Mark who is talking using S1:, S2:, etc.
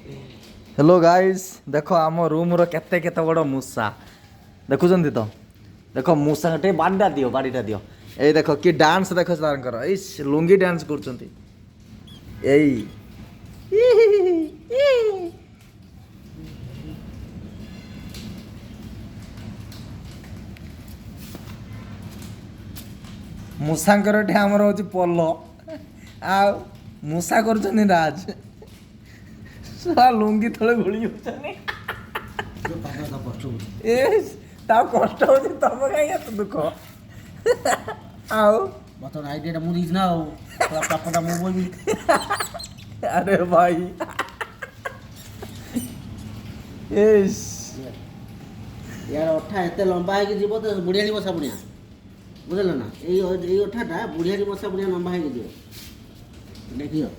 S1: hello guys देख आम room रो केते केते बड़ मूसा देखुଛନ୍ତି तो देख मूसा टे बाड़ीटा दियो ए देख कि डांस देख तारंकर ए लुंगी डांस करछंती एई मूसांकर टे हमर होची पोलो आ मूसा करछंती राज सा लुंगी तले घुली होछनी ए ता कष्ट होची तब काई एत दुख आओ
S2: मत आइडिया मु दीज ना हो पापटा मु बोलबी
S1: अरे भाई एस
S2: यार अठा एते लंबा है कि जीवो तो बुढ़िया बसा बुढ़िया बुझल ना ए अठाटा बुढ़िया बसा बुढ़िया लंबा है कि जीवो देखियो